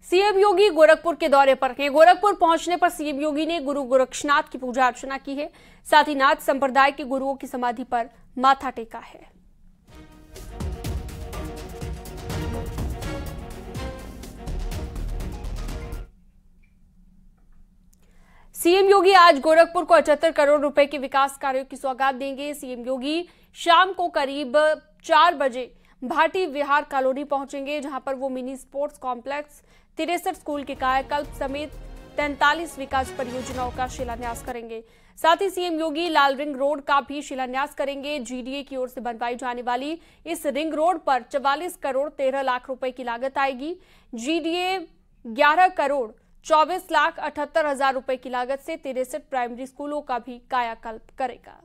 CM योगी गोरखपुर के दौरे पर हैं। गोरखपुर पहुंचने पर सीएम योगी ने गुरु गोरक्षनाथ की पूजा अर्चना की है। साथ ही नाथ संप्रदाय के गुरुओं की समाधि पर माथा टेका है। सीएम योगी आज गोरखपुर को 78 करोड़ रुपए के विकास कार्यों की सौगात देंगे। सीएम योगी शाम को करीब 4 बजे भाटी विहार कॉलोनी पहुंचेंगे, जहां पर वो मिनी स्पोर्ट्स कॉम्प्लेक्स, 63 स्कूल के कायाकल्प समेत 43 विकास परियोजनाओं का शिलान्यास करेंगे। साथ ही सीएम योगी लाल रिंग रोड का भी शिलान्यास करेंगे। जीडीए की ओर से बनवाई जाने वाली इस रिंग रोड पर 44 करोड़ 13 लाख रुपए की लागत आएगी। जीडीए 11 करोड़ 24 लाख 78 हजार रुपए की लागत से 63 प्राइमरी स्कूलों का भी कायाकल्प करेगा।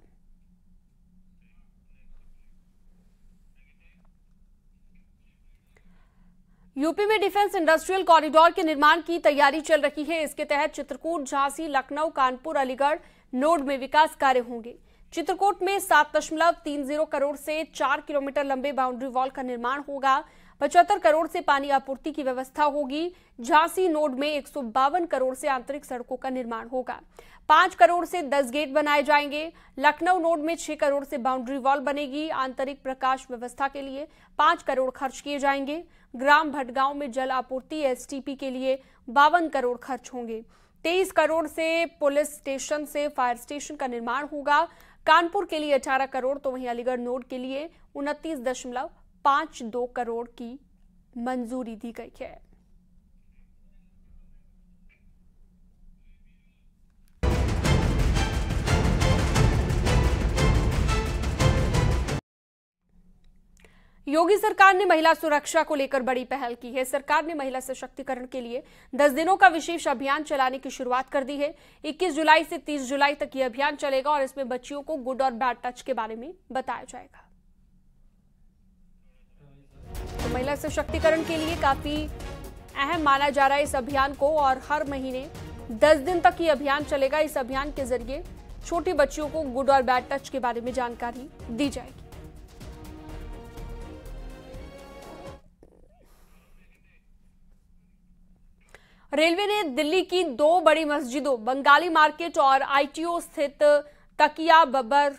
यूपी में डिफेंस इंडस्ट्रियल कॉरिडोर के निर्माण की तैयारी चल रही है। इसके तहत चित्रकूट, झांसी, लखनऊ, कानपुर, अलीगढ़ नोड में विकास कार्य होंगे। चित्रकूट में 7.30 करोड़ से 4 किलोमीटर लंबे बाउंड्री वॉल का निर्माण होगा। 75 करोड़ से पानी आपूर्ति की व्यवस्था होगी। झांसी नोड में 152 करोड़ से आंतरिक सड़कों का निर्माण होगा। 5 करोड़ से 10 गेट बनाए जाएंगे। लखनऊ नोड में 6 करोड़ से बाउंड्री वॉल बनेगी। आंतरिक प्रकाश व्यवस्था के लिए 5 करोड़ खर्च किए जाएंगे। ग्राम भटगांव में जल आपूर्ति एसटीपी के लिए 52 करोड़ खर्च होंगे। 23 करोड़ से पुलिस स्टेशन से फायर स्टेशन का निर्माण होगा। कानपुर के लिए 18 करोड़ तो वहीं अलीगढ़ नोड के लिए 29.52 करोड़ की मंजूरी दी गई है। योगी सरकार ने महिला सुरक्षा को लेकर बड़ी पहल की है। सरकार ने महिला सशक्तिकरण के लिए 10 दिनों का विशेष अभियान चलाने की शुरुआत कर दी है। 21 जुलाई से 30 जुलाई तक यह अभियान चलेगा और इसमें बच्चियों को गुड और बैड टच के बारे में बताया जाएगा। तो महिला सशक्तिकरण के लिए काफी अहम माना जा रहा है इस अभियान को और हर महीने 10 दिन तक ये अभियान चलेगा। इस अभियान के जरिए छोटी बच्चियों को गुड और बैड टच के बारे में जानकारी दी जाएगी। रेलवे ने दिल्ली की 2 बड़ी मस्जिदों बंगाली मार्केट और आईटीओ स्थित तकिया बब्बर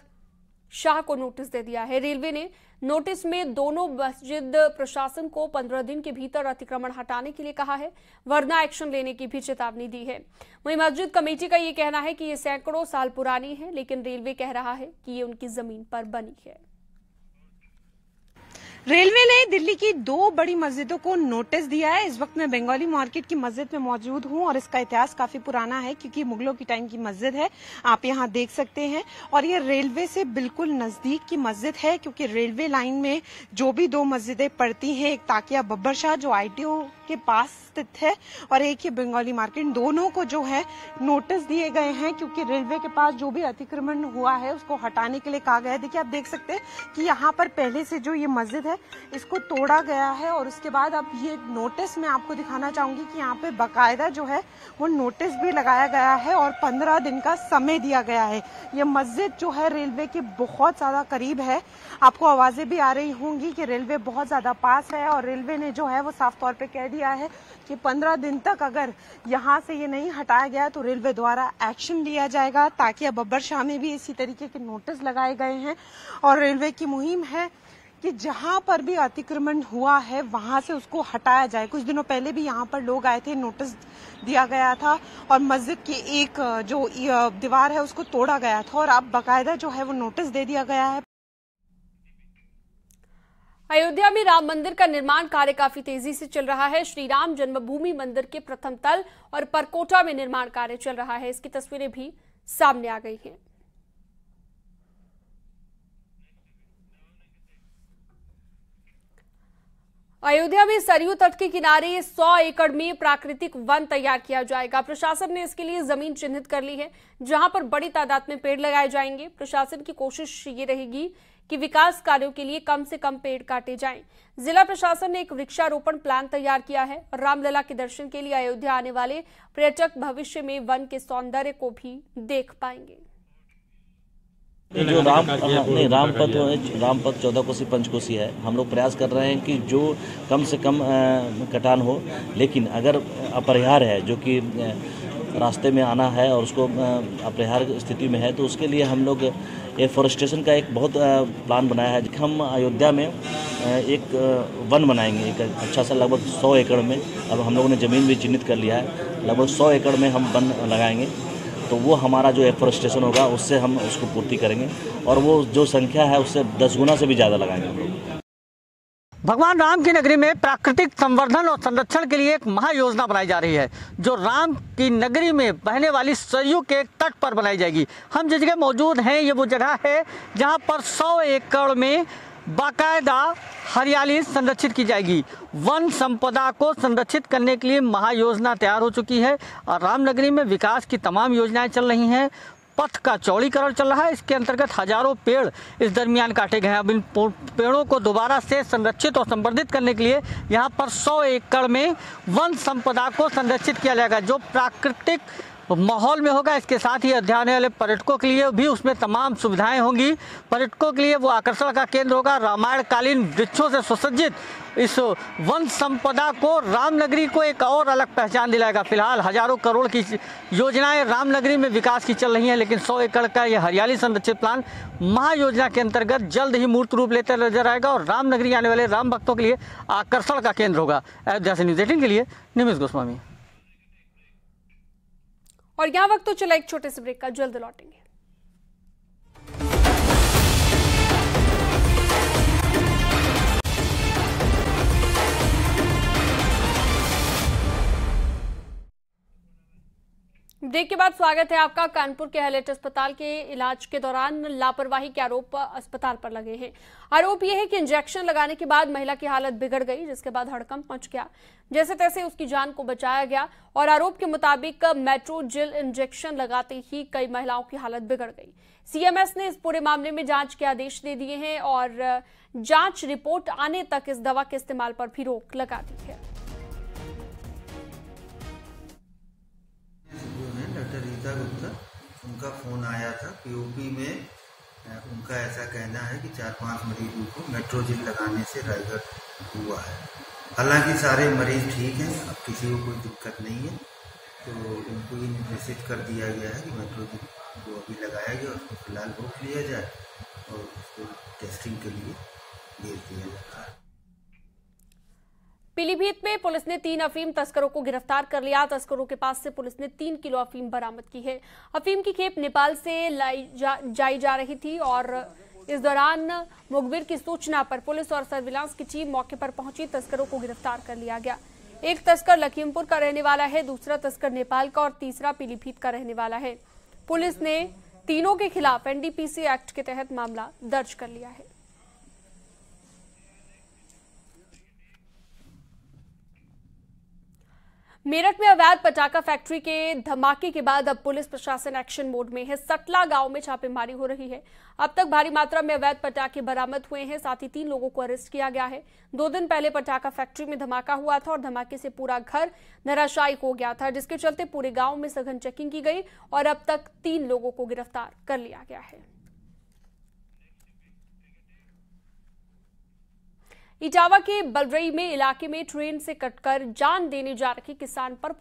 शाह को नोटिस दे दिया है। रेलवे ने नोटिस में दोनों मस्जिद प्रशासन को 15 दिन के भीतर अतिक्रमण हटाने के लिए कहा है, वरना एक्शन लेने की भी चेतावनी दी है। वहीं मस्जिद कमेटी का ये कहना है कि ये सैकड़ों साल पुरानी है, लेकिन रेलवे कह रहा है कि ये उनकी जमीन पर बनी है। रेलवे ने दिल्ली की 2 बड़ी मस्जिदों को नोटिस दिया है। इस वक्त मैं बंगाली मार्केट की मस्जिद में मौजूद हूं और इसका इतिहास काफी पुराना है क्योंकि मुगलों की टाइम की मस्जिद है, आप यहां देख सकते हैं। और ये रेलवे से बिल्कुल नजदीक की मस्जिद है क्योंकि रेलवे लाइन में जो भी 2 मस्जिदें पड़ती हैं, एक ताकिया बब्बर शाह जो आईटीओ के पास स्थित है और एक ही बंगाली मार्केट, दोनों को जो है नोटिस दिए गए हैं क्योंकि रेलवे के पास जो भी अतिक्रमण हुआ है उसको हटाने के लिए कहा गया है। देखिए, आप देख सकते हैं कि यहाँ पर पहले से जो ये मस्जिद है इसको तोड़ा गया है और उसके बाद अब ये नोटिस मैं आपको दिखाना चाहूंगी कि यहाँ पे बाकायदा जो है वो नोटिस भी लगाया गया है और 15 दिन का समय दिया गया है। ये मस्जिद जो है रेलवे के बहुत ज्यादा करीब है। आपको आवाजें भी आ रही होंगी कि रेलवे बहुत ज्यादा पास है और रेलवे ने जो है वो साफ तौर पे कह दिया है कि 15 दिन तक अगर यहाँ से ये नहीं हटाया गया तो रेलवे द्वारा एक्शन लिया जाएगा। ताकि बब्बर शाह में भी इसी तरीके के नोटिस लगाए गए हैं और रेलवे की मुहिम है कि जहां पर भी अतिक्रमण हुआ है वहां से उसको हटाया जाए। कुछ दिनों पहले भी यहाँ पर लोग आए थे, नोटिस दिया गया था और मस्जिद की एक जो दीवार है उसको तोड़ा गया था और अब बाकायदा जो है वो नोटिस दे दिया गया है। अयोध्या में राम मंदिर का निर्माण कार्य काफी तेजी से चल रहा है। श्री राम जन्मभूमि मंदिर के प्रथम तल और परकोटा में निर्माण कार्य चल रहा है। इसकी तस्वीरें भी सामने आ गई हैं। अयोध्या में सरयू तट के किनारे 100 एकड़ में प्राकृतिक वन तैयार किया जाएगा। प्रशासन ने इसके लिए जमीन चिन्हित कर ली है, जहां पर बड़ी तादाद में पेड़ लगाए जाएंगे। प्रशासन की कोशिश ये रहेगी कि विकास कार्यों के लिए कम से कम पेड़ काटे जाएं। जिला प्रशासन ने एक वृक्षारोपण प्लान तैयार किया है। रामलला के दर्शन के लिए अयोध्या आने वाले पर्यटक भविष्य में वन के सौंदर्य को भी देख पाएंगे। जो रामपथ 14 कोसी पंचकोसी है। हम लोग प्रयास कर रहे हैं कि जो कम से कम कटान हो, लेकिन अगर अपरिहार्य है, जो कि रास्ते में आना है और उसको अपरिहार्य स्थिति में है, तो उसके लिए हम लोग एफॉरेस्टेशन का एक बहुत प्लान बनाया है। हम अयोध्या में एक वन बनाएंगे, एक अच्छा सा लगभग 100 एकड़ में। अब हम लोगों ने ज़मीन भी चिन्हित कर लिया है, लगभग 100 एकड़ में हम वन लगाएंगे। तो वो हमारा जो एफॉरेस्टेशन होगा उससे हम उसको पूर्ति करेंगे, और वो जो संख्या है उससे 10 गुना से भी ज़्यादा लगाएंगे हम लोग। भगवान राम की नगरी में प्राकृतिक संवर्धन और संरक्षण के लिए एक महायोजना बनाई जा रही है, जो राम की नगरी में बहने वाली सरयू के तट पर बनाई जाएगी। हम जिस जगह मौजूद हैं, ये वो जगह है जहां पर 100 एकड़ में बाकायदा हरियाली संरक्षित की जाएगी। वन संपदा को संरक्षित करने के लिए महायोजना तैयार हो चुकी है और रामनगरी में विकास की तमाम योजनाएं चल रही हैं। पथ का चौड़ीकरण चल रहा है, इसके अंतर्गत हजारों पेड़ इस दरमियान काटे गए हैं। अब इन पेड़ों को दोबारा से संरक्षित और संवर्धित करने के लिए यहाँ पर 100 एकड़ में वन संपदा को संरक्षित किया जाएगा, जो प्राकृतिक माहौल में होगा। इसके साथ ही अध्ययन वाले पर्यटकों के लिए भी उसमें तमाम सुविधाएं होंगी। पर्यटकों के लिए वो आकर्षण का केंद्र होगा। रामायण कालीन वृक्षों से सुसज्जित इस वन संपदा को रामनगरी को एक और अलग पहचान दिलाएगा। फिलहाल हजारों करोड़ की योजनाएं रामनगरी में विकास की चल रही हैं, लेकिन 100 एकड़ का यह हरियाली संरक्षित प्लान महायोजना के अंतर्गत जल्द ही मूर्त रूप लेते नजर आएगा और रामनगरी आने वाले राम भक्तों के लिए आकर्षण का केंद्र होगा। अयोध्या से न्यूज़ 18 के लिए निमिष गोस्वामी। और यहाँ वक्त तो चला एक छोटे से ब्रेक का, जल्द लौटेंगे। ब्रेक के बाद स्वागत है आपका। कानपुर के हैलेट अस्पताल के इलाज के दौरान लापरवाही के आरोप अस्पताल पर लगे हैं। आरोप यह है कि इंजेक्शन लगाने के बाद महिला की हालत बिगड़ गई, जिसके बाद हड़कंप मच गया। जैसे तैसे उसकी जान को बचाया गया और आरोप के मुताबिक मेट्रोजिल इंजेक्शन लगाते ही कई महिलाओं की हालत बिगड़ गई। सीएमएस ने इस पूरे मामले में जांच के आदेश दे दिए हैं और जांच रिपोर्ट आने तक इस दवा के इस्तेमाल पर भी रोक लगा दी है। डॉक्टर रीता गुप्ता, उनका फोन आया था। पीओपी में उनका ऐसा कहना है कि 4-5 मरीजों को मेट्रोजिल लगाने से रायगढ़ हुआ है। हालांकि सारे मरीज ठीक हैं, अब किसी को कोई दिक्कत नहीं है, तो उनको ये निर्देशित कर दिया गया है कि मेट्रोजिल जो अभी लगाया गया उसको फिलहाल रोक लिया जाए और उसको टेस्टिंग के लिए भेज दिया जाता है। पीलीभीत में पुलिस ने 3 अफीम तस्करों को गिरफ्तार कर लिया। तस्करों के पास से पुलिस ने 3 किलो अफीम बरामद की है। अफीम की खेप नेपाल से जाई जा रही थी और इस दौरान मुखबिर की सूचना पर पुलिस और सर्विलांस की टीम मौके पर पहुंची। तस्करों को गिरफ्तार कर लिया गया। एक तस्कर लखीमपुर का रहने वाला है, दूसरा तस्कर नेपाल का और तीसरा पीलीभीत का रहने वाला है। पुलिस ने तीनों के खिलाफ एनडीपीसी एक्ट के तहत मामला दर्ज कर लिया है। मेरठ में अवैध पटाखा फैक्ट्री के धमाके के बाद अब पुलिस प्रशासन एक्शन मोड में है। सटला गांव में छापेमारी हो रही है। अब तक भारी मात्रा में अवैध पटाखे बरामद हुए हैं, साथ ही 3 लोगों को अरेस्ट किया गया है। 2 दिन पहले पटाखा फैक्ट्री में धमाका हुआ था और धमाके से पूरा घर धराशायी हो गया था, जिसके चलते पूरे गांव में सघन चेकिंग की गई और अब तक 3 लोगों को गिरफ्तार कर लिया गया है। इटावा के बलरई में इलाके में ट्रेन से कटकर जान देने जा रही किसान को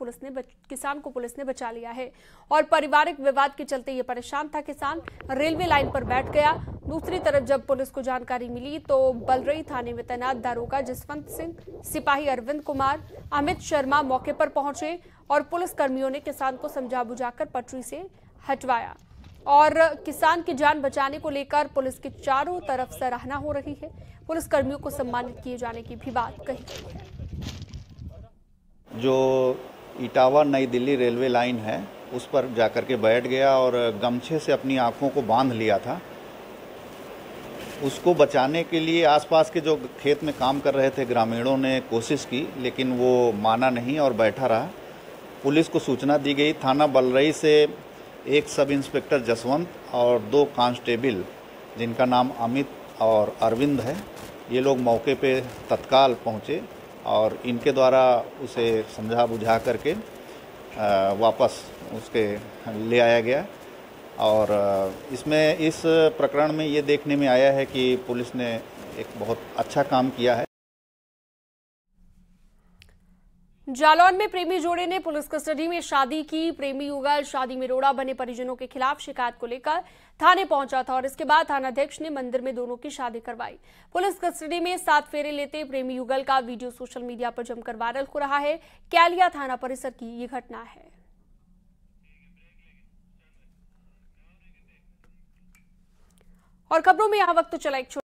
पुलिस ने बचा लिया है और पारिवारिक विवाद के चलते ये परेशान था किसान, रेलवे लाइन पर बैठ गया। दूसरी तरफ जब पुलिस को जानकारी मिली तो बलरई थाने में तैनात दारोगा जसवंत सिंह, सिपाही अरविंद कुमार, अमित शर्मा मौके पर पहुंचे और पुलिस कर्मियों ने किसान को समझा बुझाकर पटरी से हटवाया और किसान की जान बचाने को लेकर पुलिस की चारों तरफ सराहना हो रही है। पुलिस कर्मियों को सम्मानित किए जाने की भी बात कही गई है। जो इटावा नई दिल्ली रेलवे लाइन है उस पर जाकर के बैठ गया और गमछे से अपनी आंखों को बांध लिया था। उसको बचाने के लिए आसपास के जो खेत में काम कर रहे थे ग्रामीणों ने कोशिश की, लेकिन वो माना नहीं और बैठा रहा। पुलिस को सूचना दी गई। थाना बलरई से एक सब इंस्पेक्टर जसवंत और 2 कांस्टेबल जिनका नाम अमित और अरविंद है, ये लोग मौके पे तत्काल पहुँचे और इनके द्वारा उसे समझा बुझा करके वापस उसके ले आया गया और इसमें इस प्रकरण में ये देखने में आया है कि पुलिस ने एक बहुत अच्छा काम किया है। जालौन में प्रेमी जोड़े ने पुलिस कस्टडी में शादी की। प्रेमी युगल शादी में रोड़ा बने परिजनों के खिलाफ शिकायत को लेकर थाने पहुंचा था और इसके बाद थानाध्यक्ष ने मंदिर में दोनों की शादी करवाई। पुलिस कस्टडी में 7 फेरे लेते प्रेमी युगल का वीडियो सोशल मीडिया पर जमकर वायरल हो रहा है। कैलिया थाना परिसर की ये घटना है। और खबरों में यहां वक्त तो चला एक